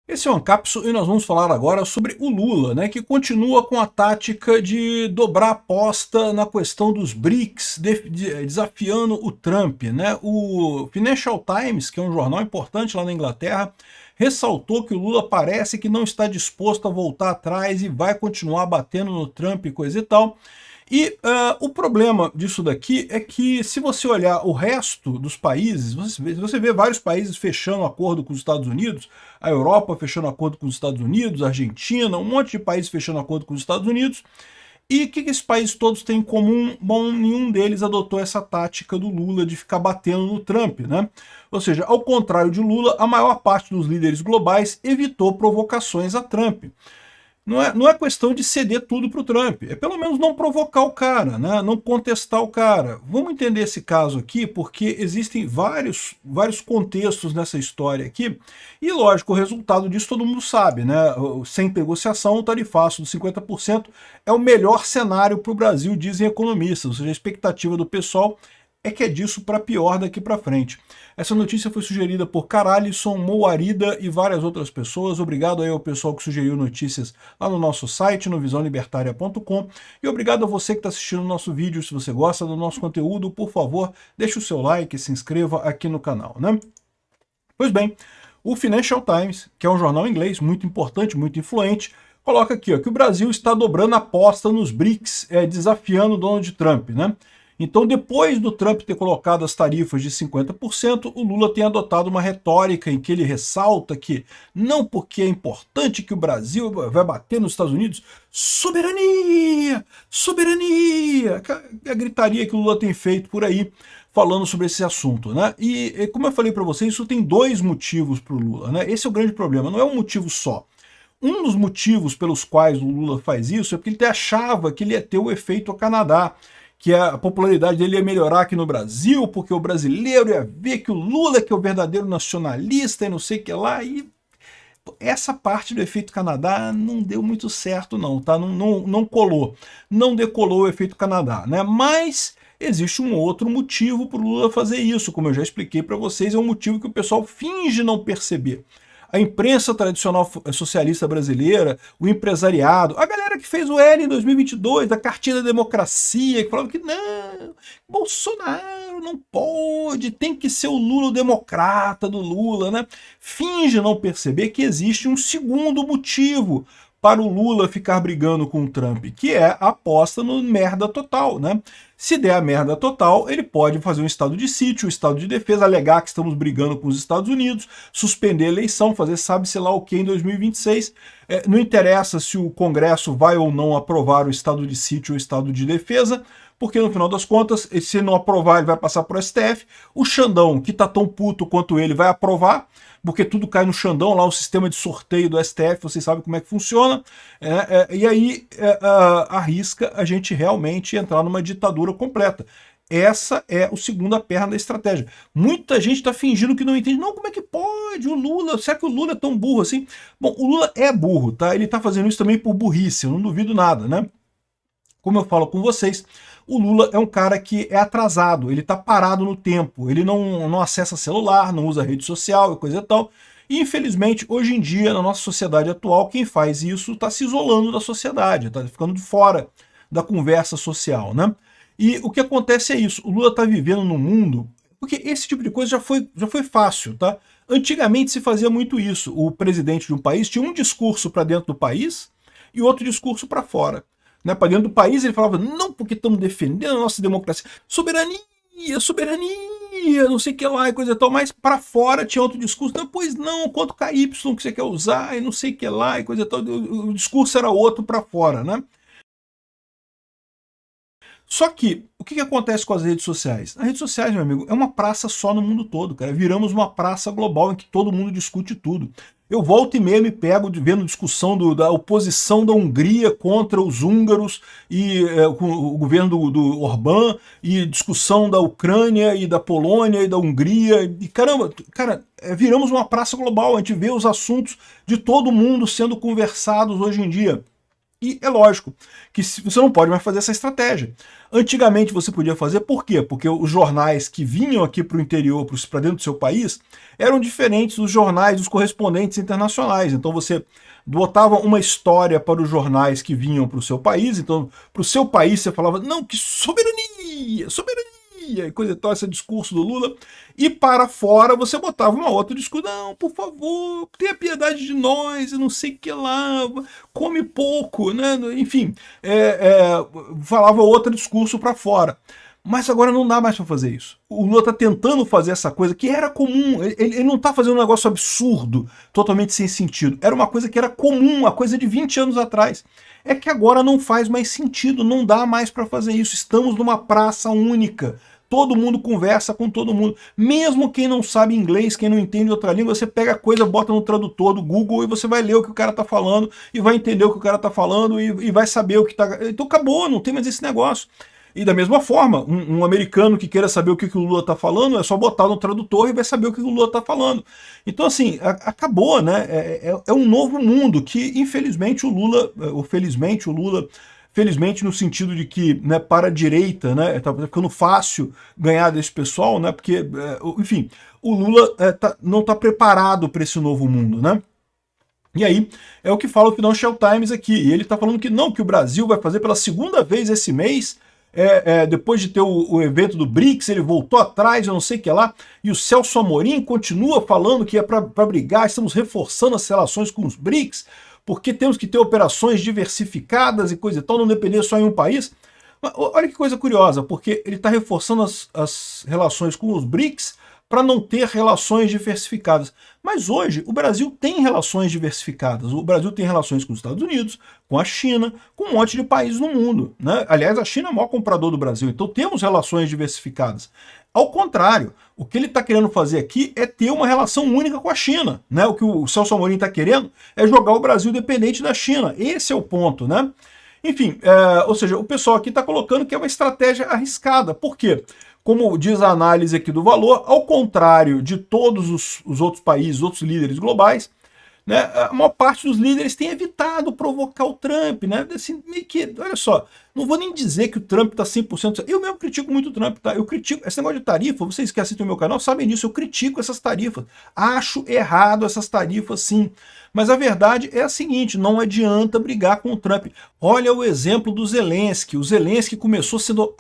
Esse é o Ancapso e nós vamos falar agora sobre o Lula, né, que continua com a tática de dobrar a aposta na questão dos BRICS, desafiando o Trump, né? O Financial Times, que é um jornal importante lá na Inglaterra, ressaltou que o Lula parece que não está disposto a voltar atrás e vai continuar batendo no Trump e coisa e tal. E o problema disso daqui é que, se você olhar o resto dos países, você vê vários países fechando acordo com os Estados Unidos, a Europa fechando acordo com os Estados Unidos, a Argentina, um monte de países fechando acordo com os Estados Unidos. E o que esses países todos têm em comum? Bom, nenhum deles adotou essa tática do Lula de ficar batendo no Trump, né? Ou seja, ao contrário de Lula, a maior parte dos líderes globais evitou provocações a Trump. Não é questão de ceder tudo para o Trump, é pelo menos não provocar o cara, né? Não contestar o cara. Vamos entender esse caso aqui, porque existem vários contextos nessa história aqui, e lógico, o resultado disso todo mundo sabe, né? Sem negociação, o tarifaço dos 50% é o melhor cenário para o Brasil, dizem economistas, ou seja, a expectativa do pessoal é que é disso para pior daqui para frente. Essa notícia foi sugerida por Caralisson, Moarida e várias outras pessoas. Obrigado aí ao pessoal que sugeriu notícias lá no nosso site, no visãolibertaria.com. E obrigado a você que está assistindo o nosso vídeo. Se você gosta do nosso conteúdo, por favor, deixe o seu like e se inscreva aqui no canal, né? Pois bem, o Financial Times, que é um jornal inglês muito importante, muito influente, coloca aqui ó, que o Brasil está dobrando a aposta nos BRICS, desafiando Donald Trump, né? Então, depois do Trump ter colocado as tarifas de 50%, o Lula tem adotado uma retórica em que ele ressalta que não porque é importante que o Brasil vai bater nos Estados Unidos, soberania, soberania, a gritaria que o Lula tem feito por aí, falando sobre esse assunto, né? E como eu falei para vocês, isso tem dois motivos para o Lula, né? Esse é o grande problema, não é um motivo só. Um dos motivos pelos quais o Lula faz isso é porque ele achava que ele ia ter o efeito Canadá, que a popularidade dele ia melhorar aqui no Brasil, porque o brasileiro ia ver que o Lula que é o verdadeiro nacionalista e não sei o que lá, e essa parte do efeito Canadá não deu muito certo não, tá? Não colou, não decolou o efeito Canadá, né? Mas existe um outro motivo para o Lula fazer isso, como eu já expliquei para vocês, é um motivo que o pessoal finge não perceber. A imprensa tradicional socialista brasileira, o empresariado, a galera que fez o L em 2022, da Cartilha da Democracia, que falava que não, Bolsonaro não pode, tem que ser o Lula o democrata do Lula, né? Finge não perceber que existe um segundo motivo para o Lula ficar brigando com o Trump, que é a aposta no merda total, né? Se der a merda total, ele pode fazer um estado de sítio, um estado de defesa, alegar que estamos brigando com os Estados Unidos, suspender a eleição, fazer sabe-se lá o que em 2026. Não interessa se o Congresso vai ou não aprovar o estado de sítio ou o estado de defesa, porque no final das contas, se não aprovar, ele vai passar para o STF. O Xandão, que está tão puto quanto ele, vai aprovar, porque tudo cai no Xandão, lá o sistema de sorteio do STF, vocês sabem como é que funciona, e aí arrisca a gente realmente entrar numa ditadura completa. Essa é a segunda perna da estratégia. Muita gente está fingindo que não entende. Não, como é que pode? O Lula, será que o Lula é tão burro assim? Bom, o Lula é burro, tá? Ele está fazendo isso também por burrice, eu não duvido nada, né? Como eu falo com vocês, o Lula é um cara que é atrasado, ele está parado no tempo, ele não acessa celular, não usa rede social e coisa e tal. E infelizmente, hoje em dia, na nossa sociedade atual, quem faz isso está se isolando da sociedade, está ficando de fora da conversa social, né? E o que acontece é isso, o Lula está vivendo num mundo, porque esse tipo de coisa já foi fácil, tá? Antigamente se fazia muito isso, o presidente de um país tinha um discurso para dentro do país e outro discurso para fora. Né, para dentro do país ele falava, não, porque estamos defendendo a nossa democracia, soberania, soberania, não sei o que lá, e coisa e tal, mas para fora tinha outro discurso, não, pois não, quanto KY que você quer usar, e não sei o que lá, e coisa e tal, o discurso era outro para fora, né? Só que, o que acontece com as redes sociais? As redes sociais, meu amigo, é uma praça só no mundo todo, cara. Viramos uma praça global em que todo mundo discute tudo. Eu volto e meia me pego vendo discussão da oposição da Hungria contra os húngaros e com o governo do Orbán, e discussão da Ucrânia e da Polônia e da Hungria. E caramba, cara, viramos uma praça global, a gente vê os assuntos de todo mundo sendo conversados hoje em dia. E é lógico que você não pode mais fazer essa estratégia. Antigamente você podia fazer, por quê? Porque os jornais que vinham aqui para o interior, para dentro do seu país, eram diferentes dos jornais dos correspondentes internacionais. Então você botava uma história para os jornais que vinham para o seu país, então para o seu país você falava, não, que soberania, soberania, e coisa e tal, esse discurso do Lula, e para fora você botava uma outra discurso, não, por favor, tenha piedade de nós, não sei o que lá, come pouco, né? Enfim, falava outro discurso para fora. Mas agora não dá mais para fazer isso. O Lula está tentando fazer essa coisa que era comum. Ele não está fazendo um negócio absurdo, totalmente sem sentido. Era uma coisa que era comum, uma coisa de 20 anos atrás. É que agora não faz mais sentido, não dá mais para fazer isso. Estamos numa praça única. Todo mundo conversa com todo mundo. Mesmo quem não sabe inglês, quem não entende outra língua, você pega a coisa, bota no tradutor do Google e você vai ler o que o cara está falando e vai entender o que o cara está falando e vai saber o que está... Então acabou, não tem mais esse negócio. E da mesma forma, um americano que queira saber o que o Lula está falando, é só botar no tradutor e vai saber o que o Lula está falando. Então, assim, acabou, né? É um novo mundo que, infelizmente, o Lula, ou felizmente, o Lula, felizmente no sentido de que, né, para a direita, né, tá ficando fácil ganhar desse pessoal, né? Porque, enfim, o Lula não está preparado para esse novo mundo, né? E aí, é o que fala o Financial Times aqui. E ele está falando que não, que o Brasil vai fazer pela segunda vez esse mês, depois de ter o evento do BRICS, ele voltou atrás, eu não sei o que lá, e o Celso Amorim continua falando que é para brigar, estamos reforçando as relações com os BRICS, porque temos que ter operações diversificadas e coisa e tal, não depender só em um país. Mas, olha que coisa curiosa, porque ele está reforçando as relações com os BRICS para não ter relações diversificadas. Mas hoje o Brasil tem relações diversificadas. O Brasil tem relações com os Estados Unidos, com a China, com um monte de países no mundo, né? Aliás, a China é o maior comprador do Brasil, então temos relações diversificadas. Ao contrário, o que ele está querendo fazer aqui é ter uma relação única com a China, né? O que o Celso Amorim está querendo é jogar o Brasil dependente da China. Esse é o ponto, né? Enfim, ou seja, o pessoal aqui está colocando que é uma estratégia arriscada. Por quê? Como diz a análise aqui do Valor, ao contrário de todos os outros países, outros líderes globais, né, a maior parte dos líderes tem evitado provocar o Trump, né? Assim, meio que, olha só, não vou nem dizer que o Trump está 100%... Eu mesmo critico muito o Trump, tá? Eu critico esse negócio de tarifa, vocês que assistem o meu canal sabem disso, eu critico essas tarifas. Acho errado essas tarifas, sim. Mas a verdade é a seguinte, não adianta brigar com o Trump. Olha o exemplo do Zelensky. O Zelensky começou sendo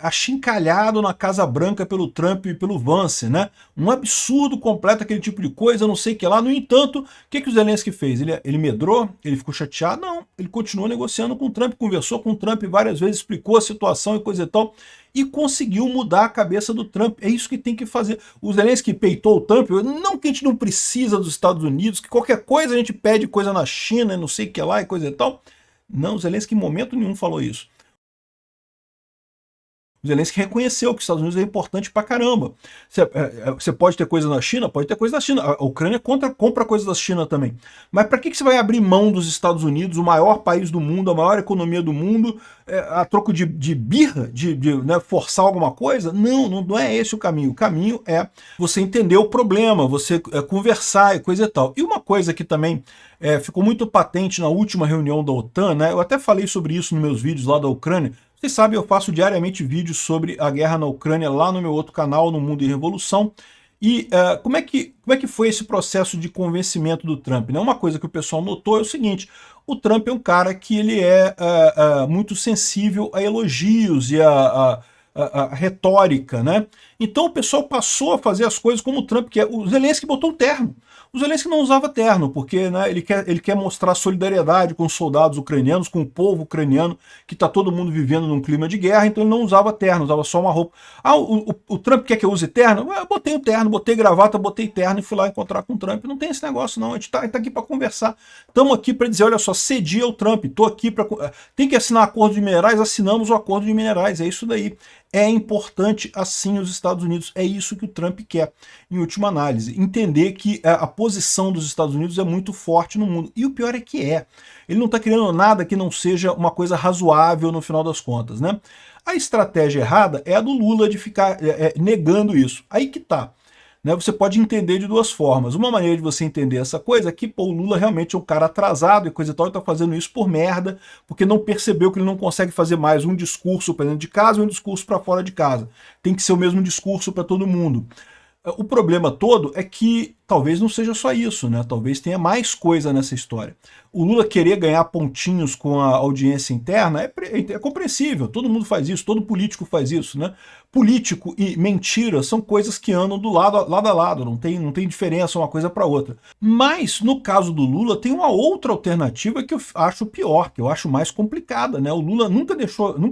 achincalhado na Casa Branca pelo Trump e pelo Vance, né? Um absurdo completo aquele tipo de coisa, não sei o que lá. No entanto, o que o Zelensky fez? Ele medrou? Ele ficou chateado? Não. Ele continuou negociando com o Trump, conversou com o Trump várias vezes, explicou a situação e coisa e tal, e conseguiu mudar a cabeça do Trump. É isso que tem que fazer. O Zelensky peitou o Trump, não que a gente não precisa dos Estados Unidos, que qualquer coisa a gente pede coisa na China, não sei o que lá e coisa e tal. Não, o Zelensky em momento nenhum falou isso. O Zelensky reconheceu que os Estados Unidos é importante pra caramba. Você pode ter coisa na China? Pode ter coisa na China. A Ucrânia compra coisas da China também. Mas para que você vai abrir mão dos Estados Unidos, o maior país do mundo, a maior economia do mundo, a troco de birra, né, forçar alguma coisa? Não é esse o caminho. O caminho é você entender o problema, você conversar e coisa e tal. E uma coisa que também ficou muito patente na última reunião da OTAN, né? Eu até falei sobre isso nos meus vídeos lá da Ucrânia. Vocês sabem, eu faço diariamente vídeos sobre a guerra na Ucrânia lá no meu outro canal, no Mundo em Revolução. E como é que foi esse processo de convencimento do Trump, né? Uma coisa que o pessoal notou é o seguinte, o Trump é um cara que ele é muito sensível a elogios e a retórica, né? Então o pessoal passou a fazer as coisas como o Trump quer. O Zelensky botou o terno. O Zelensky não usava terno, porque, né, ele quer mostrar solidariedade com os soldados ucranianos, com o povo ucraniano, que está todo mundo vivendo num clima de guerra, então ele não usava terno, usava só uma roupa. Ah, o Trump quer que eu use terno? Eu botei o terno, botei gravata, botei terno e fui lá encontrar com o Trump. Não tem esse negócio não, a gente tá aqui para conversar. Estamos aqui para dizer, olha só, cedi ao Trump, estou aqui para... Tem que assinar acordo de minerais, assinamos o acordo de minerais, é isso daí. É importante assim os Estados Unidos, é isso que o Trump quer, em última análise, entender que a posição dos Estados Unidos é muito forte no mundo, e o pior é que ele não está querendo nada que não seja uma coisa razoável no final das contas, né? A estratégia errada é a do Lula de ficar negando isso, aí que tá. né, você pode entender de duas formas. Uma maneira de você entender essa coisa é que pô, o Lula realmente é um cara atrasado e coisa e tal, e tá fazendo isso por merda, porque não percebeu que ele não consegue fazer mais um discurso para dentro de casa e um discurso para fora de casa. Tem que ser o mesmo discurso para todo mundo. O problema todo é que talvez não seja só isso, né? Talvez tenha mais coisa nessa história. O Lula querer ganhar pontinhos com a audiência interna é compreensível, todo mundo faz isso, todo político faz isso, né? Político e mentira são coisas que andam lado a lado, não tem diferença uma coisa para outra. Mas, no caso do Lula, tem uma outra alternativa que eu acho pior, que eu acho mais complicada, né? O Lula nunca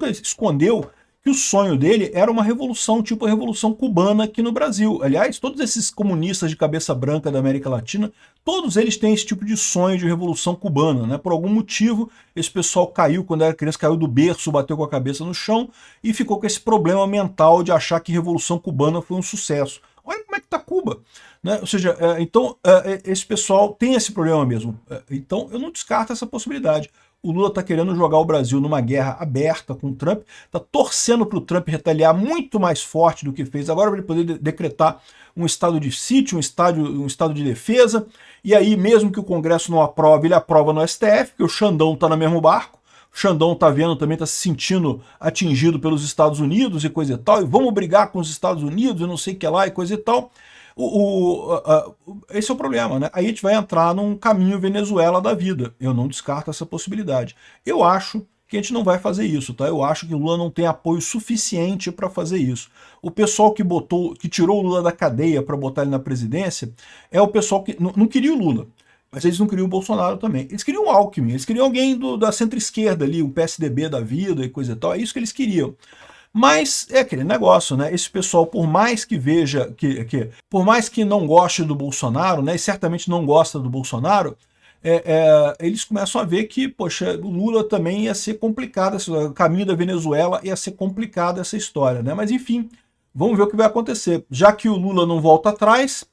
escondeu que o sonho dele era uma revolução, tipo a Revolução Cubana aqui no Brasil. Aliás, todos esses comunistas de cabeça branca da América Latina, todos eles têm esse tipo de sonho de Revolução Cubana, né? Por algum motivo, esse pessoal caiu, quando era criança, caiu do berço, bateu com a cabeça no chão e ficou com esse problema mental de achar que Revolução Cubana foi um sucesso. Olha como é que está Cuba. Né? Ou seja, então, esse pessoal tem esse problema mesmo. Então, eu não descarto essa possibilidade. O Lula está querendo jogar o Brasil numa guerra aberta com o Trump, está torcendo para o Trump retaliar muito mais forte do que fez agora, para ele poder decretar um estado de sítio, um estado de defesa, e aí mesmo que o Congresso não aprove, ele aprova no STF, porque o Xandão está no mesmo barco, o Xandão está vendo também, está se sentindo atingido pelos Estados Unidos e coisa e tal, e vamos brigar com os Estados Unidos e não sei o que lá e coisa e tal. Esse é o problema, né? Aí a gente vai entrar num caminho Venezuela da vida. Eu não descarto essa possibilidade. Eu acho que a gente não vai fazer isso, tá? Eu acho que o Lula não tem apoio suficiente para fazer isso. O pessoal que tirou o Lula da cadeia para botar ele na presidência é o pessoal que não queria o Lula. Mas eles não queriam o Bolsonaro também. Eles queriam o Alckmin, eles queriam alguém da centro-esquerda ali, um PSDB da vida e coisa e tal. É isso que eles queriam. Mas é aquele negócio, né? Esse pessoal, por mais que veja, por mais que não goste do Bolsonaro, né? E certamente não gosta do Bolsonaro, eles começam a ver que, poxa, o Lula também ia ser complicado, o caminho da Venezuela ia ser complicado essa história, né? Mas enfim, vamos ver o que vai acontecer. Já que o Lula não volta atrás,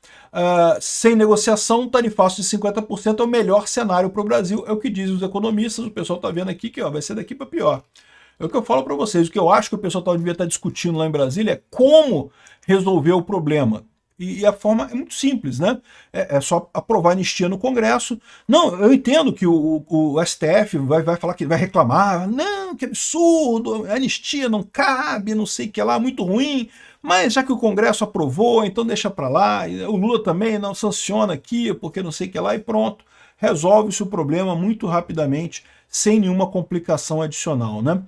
sem negociação, tarifaço de 50% é o melhor cenário para o Brasil, é o que dizem os economistas, o pessoal está vendo aqui que vai ser daqui para pior. É o que eu falo para vocês, o que eu acho que o pessoal devia estar discutindo lá em Brasília é como resolver o problema. E a forma é muito simples, né? É só aprovar anistia no Congresso. Não, eu entendo que o STF vai falar que vai reclamar. Não, que absurdo, a anistia não cabe, não sei o que lá, muito ruim. Mas já que o Congresso aprovou, então deixa para lá. O Lula também não sanciona aqui, porque não sei o que lá, e pronto. Resolve-se o problema muito rapidamente, sem nenhuma complicação adicional, né?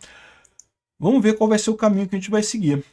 Vamos ver qual vai ser o caminho que a gente vai seguir.